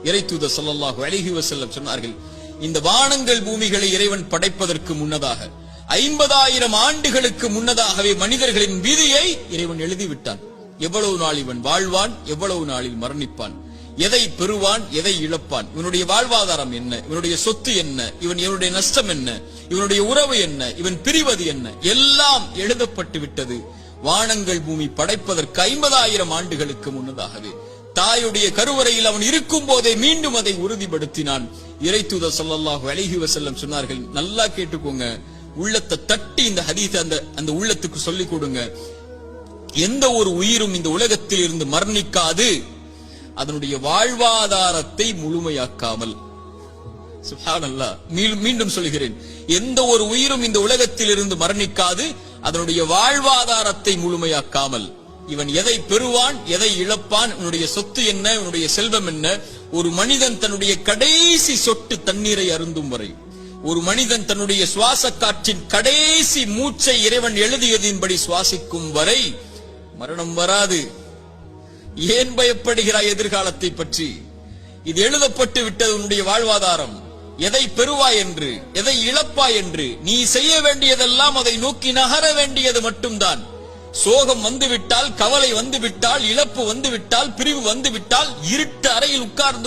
இறைத்தூதர் ஸல்லல்லாஹு அலைஹி வஸல்லம் சொன்னார்கள், இந்த வானங்கள் பூமிகளை இறைவன் படைப்பதற்கு முன்னதாக 50,000 ஆண்டுகளுக்கு முன்னதாகவே மனிதர்களின் விதியை இறைவன் எழுதிவிட்டான். எவ்வளவு நாள் இவன் வாழ்வான், எவ்வளவு நாளில் மரணிப்பான், எதை பெறுவான், எதை இழப்பான், இவனுடைய வாழ்வாதாரம் என்ன, இவனுடைய சொத்து என்ன, இவனுடைய நஷ்டம் என்ன, இவனுடைய உறவு என்ன, இவன் பிரிவது என்ன, எல்லாம் எழுதப்பட்டு விட்டது. வானங்கள் பூமி படைப்பதற்கு 50,000 ஆண்டுகளுக்கு முன்னதாகவே தாயுடைய கருவறையில் அவன் இருக்கும் போதே மீண்டும் அதை உறுதிப்படுத்தினான். இறைத்தூதர் ஸல்லல்லாஹு அலைஹி வஸல்லம் சொன்னார்கள், நல்லா கேட்டுக்கோங்க, உள்ளத்தை தட்டி இந்த ஹதீஸ் அந்த உள்ளத்துக்கு சொல்லிக் கொடுங்க. எந்த ஒரு உயிரும் இந்த உலகத்தில் இருந்து மரணிக்காது அதனுடைய வாழ்வாதாரத்தை முழுமையாக்காமல். சுப்ஹானல்லாஹ், மீண்டும் சொல்கிறேன், எந்த ஒரு உயிரும் இந்த உலகத்தில் இருந்து மரணிக்காது அதனுடைய வாழ்வாதாரத்தை முழுமையாக்காமல். இவன் எதை பெறுவான், எதை இழப்பான், இவனுடைய சொத்து என்ன, இவனுடைய செல்வம் என்ன. ஒரு மனிதன் தன்னுடைய கடைசி சொட்டு தண்ணீரை அருந்தும் வரை, ஒரு மனிதன் தன்னுடைய சுவாச காற்றின் கடைசி மூச்சை இறைவன் எழுதியதின்படி சுவாசிக்கும் வரை மரணம் வராது. ஏன் பயப்படுகிறாய் எதிர்காலத்தை பற்றி? இது எழுதப்பட்டு விட்டது உன்னுடைய வாழ்வாதாரம். எதை பெறுவாய் என்று, எதை இழப்பாய் என்று. நீ செய்ய வேண்டியதெல்லாம் அதை நோக்கி நகர வேண்டியது மட்டும்தான். சோகம் வந்துவிட்டால், கவலை வந்துவிட்டால், இழப்பு வந்துவிட்டால், பிரிவு வந்துவிட்டால், இருட்டு அறையில் உட்கார்ந்து